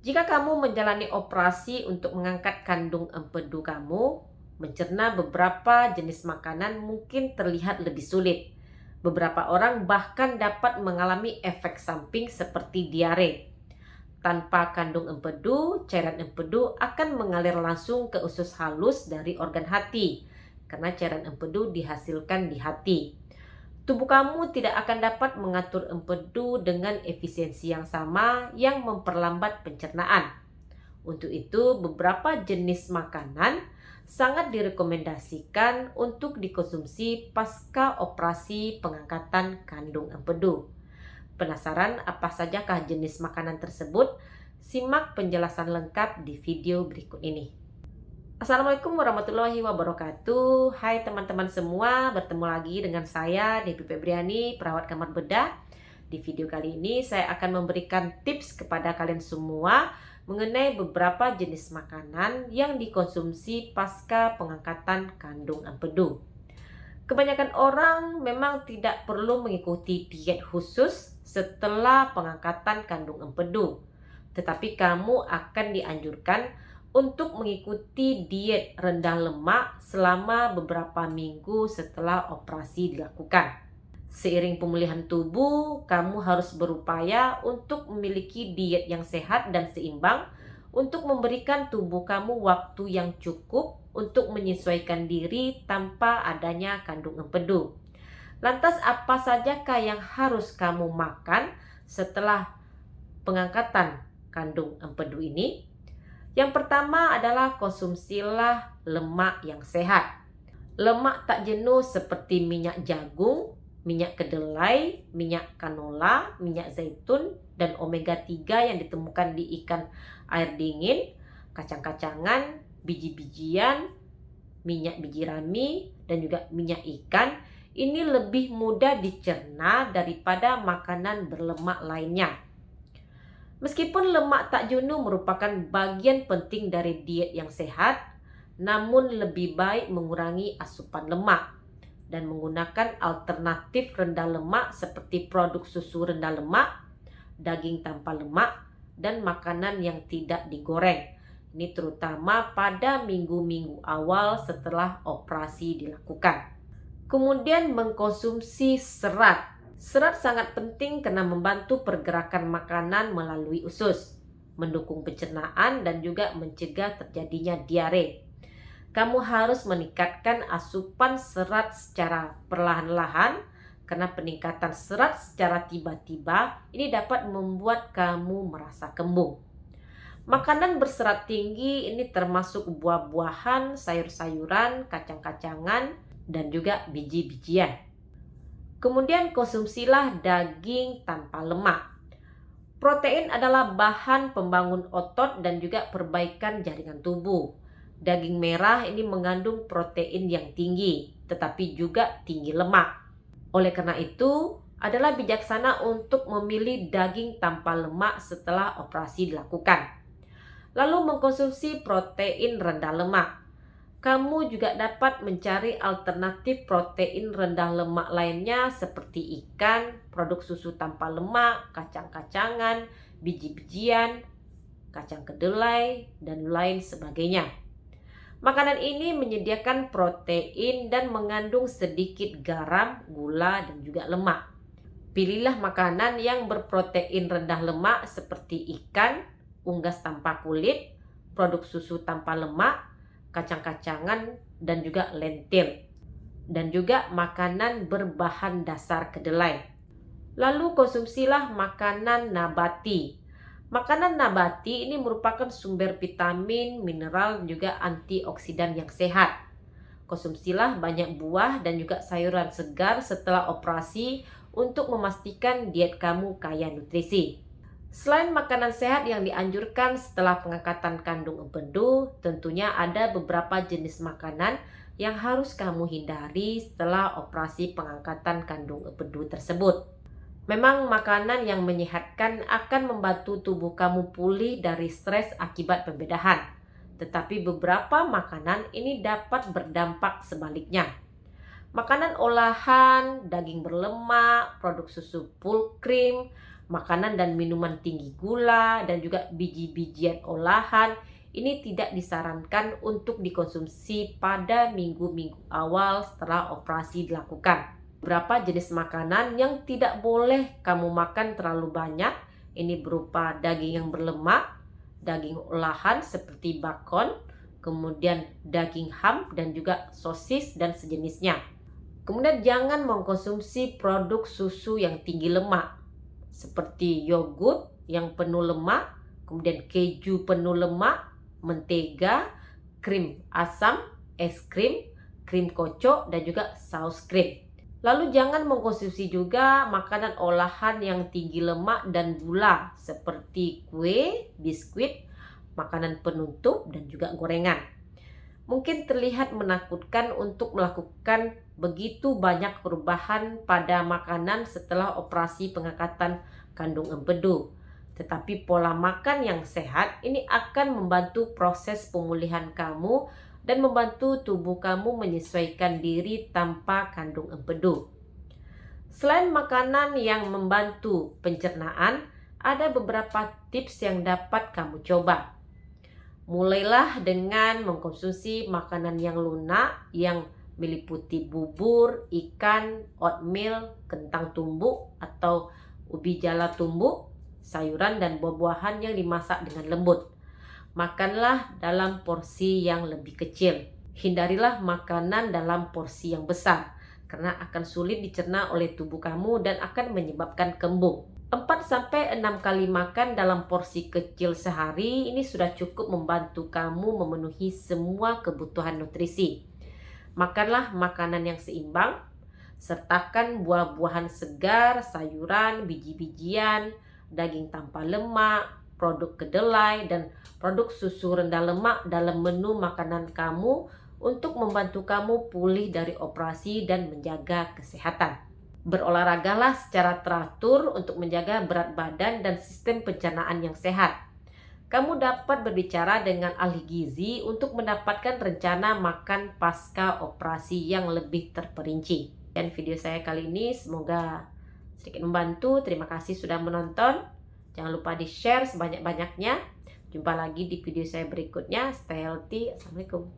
Jika kamu menjalani operasi untuk mengangkat kandung empedu kamu, mencerna beberapa jenis makanan mungkin terlihat lebih sulit. Beberapa orang bahkan dapat mengalami efek samping seperti diare. Tanpa kandung empedu, cairan empedu akan mengalir langsung ke usus halus dari organ hati, karena cairan empedu dihasilkan di hati. Tubuh kamu tidak akan dapat mengatur empedu dengan efisiensi yang sama yang memperlambat pencernaan. Untuk itu, beberapa jenis makanan sangat direkomendasikan untuk dikonsumsi pasca operasi pengangkatan kandung empedu. Penasaran apa sajakah jenis makanan tersebut? Simak penjelasan lengkap di video berikut ini. Assalamualaikum warahmatullahi wabarakatuh. Hai teman-teman semua, bertemu lagi dengan saya Devi Febriani, perawat kamar bedah. Di video kali ini saya akan memberikan tips kepada kalian semua mengenai beberapa jenis makanan yang dikonsumsi pasca pengangkatan kandung empedu. Kebanyakan orang memang tidak perlu mengikuti diet khusus setelah pengangkatan kandung empedu, tetapi kamu akan dianjurkan untuk mengikuti diet rendah lemak selama beberapa minggu setelah operasi dilakukan. Seiring pemulihan tubuh, kamu harus berupaya untuk memiliki diet yang sehat dan seimbang untuk memberikan tubuh kamu waktu yang cukup untuk menyesuaikan diri tanpa adanya kandung empedu. Lantas apa sajakah yang harus kamu makan setelah pengangkatan kandung empedu ini? Yang pertama adalah konsumsilah lemak yang sehat. Lemak tak jenuh seperti minyak jagung, minyak kedelai, minyak canola, minyak zaitun, dan omega 3 yang ditemukan di ikan air dingin, kacang-kacangan, biji-bijian, minyak biji rami, dan juga minyak ikan. Ini lebih mudah dicerna daripada makanan berlemak lainnya. Meskipun lemak tak jenuh merupakan bagian penting dari diet yang sehat, namun lebih baik mengurangi asupan lemak dan menggunakan alternatif rendah lemak seperti produk susu rendah lemak, daging tanpa lemak, dan makanan yang tidak digoreng. Ini terutama pada minggu-minggu awal setelah operasi dilakukan. Kemudian mengkonsumsi serat. Serat sangat penting karena membantu pergerakan makanan melalui usus, mendukung pencernaan dan juga mencegah terjadinya diare. Kamu harus meningkatkan asupan serat secara perlahan-lahan karena peningkatan serat secara tiba-tiba ini dapat membuat kamu merasa kembung. Makanan berserat tinggi ini termasuk buah-buahan, sayur-sayuran, kacang-kacangan, dan juga biji-bijian. Kemudian konsumsilah daging tanpa lemak. Protein adalah bahan pembangun otot dan juga perbaikan jaringan tubuh. Daging merah ini mengandung protein yang tinggi, tetapi juga tinggi lemak. Oleh karena itu, adalah bijaksana untuk memilih daging tanpa lemak setelah operasi dilakukan. Lalu mengkonsumsi protein rendah lemak. Kamu juga dapat mencari alternatif protein rendah lemak lainnya seperti ikan, produk susu tanpa lemak, kacang-kacangan, biji-bijian, kacang kedelai, dan lain sebagainya. Makanan ini menyediakan protein dan mengandung sedikit garam, gula, dan juga lemak. Pilihlah makanan yang berprotein rendah lemak seperti ikan, unggas tanpa kulit, produk susu tanpa lemak, kacang-kacangan, dan juga lentil, dan juga makanan berbahan dasar kedelai. Lalu konsumsilah makanan nabati. Makanan nabati ini merupakan sumber vitamin, mineral, dan juga antioksidan yang sehat. Konsumsilah banyak buah dan juga sayuran segar setelah operasi untuk memastikan diet kamu kaya nutrisi. Selain makanan sehat yang dianjurkan setelah pengangkatan kandung empedu, tentunya ada beberapa jenis makanan yang harus kamu hindari setelah operasi pengangkatan kandung empedu tersebut. Memang makanan yang menyehatkan akan membantu tubuh kamu pulih dari stres akibat pembedahan. Tetapi beberapa makanan ini dapat berdampak sebaliknya. Makanan olahan, daging berlemak, produk susu full cream, Makanan dan minuman tinggi gula dan juga biji-bijian olahan ini tidak disarankan untuk dikonsumsi pada minggu-minggu awal setelah operasi dilakukan. Beberapa jenis makanan yang tidak boleh kamu makan terlalu banyak, ini berupa daging yang berlemak, daging olahan seperti bakon, kemudian daging ham dan juga sosis dan sejenisnya. Kemudian jangan mengkonsumsi produk susu yang tinggi lemak seperti yogurt yang penuh lemak, kemudian keju penuh lemak, mentega, krim asam, es krim, krim kocok dan juga saus krim. Lalu jangan mengkonsumsi juga makanan olahan yang tinggi lemak dan gula seperti kue, biskuit, makanan penutup dan juga gorengan. Mungkin terlihat menakutkan untuk melakukan begitu banyak perubahan pada makanan setelah operasi pengangkatan kandung empedu. Tetapi pola makan yang sehat ini akan membantu proses pemulihan kamu dan membantu tubuh kamu menyesuaikan diri tanpa kandung empedu. Selain makanan yang membantu pencernaan, ada beberapa tips yang dapat kamu coba. Mulailah dengan mengkonsumsi makanan yang lunak yang meliputi bubur, ikan, oatmeal, kentang tumbuk atau ubi jala tumbuk, sayuran dan buah-buahan yang dimasak dengan lembut. Makanlah dalam porsi yang lebih kecil. Hindarilah makanan dalam porsi yang besar karena akan sulit dicerna oleh tubuh kamu dan akan menyebabkan kembung. 4-6 kali makan dalam porsi kecil sehari ini sudah cukup membantu kamu memenuhi semua kebutuhan nutrisi. Makanlah makanan yang seimbang, sertakan buah-buahan segar, sayuran, biji-bijian, daging tanpa lemak, produk kedelai, dan produk susu rendah lemak dalam menu makanan kamu untuk membantu kamu pulih dari operasi dan menjaga kesehatan. Berolahragalah secara teratur untuk menjaga berat badan dan sistem pencernaan yang sehat. Kamu dapat berbicara dengan ahli gizi untuk mendapatkan rencana makan pasca operasi yang lebih terperinci. Dan video saya kali ini semoga sedikit membantu. Terima kasih sudah menonton. Jangan lupa di-share sebanyak-banyaknya. Jumpa lagi di video saya berikutnya. Stay healthy. Assalamualaikum.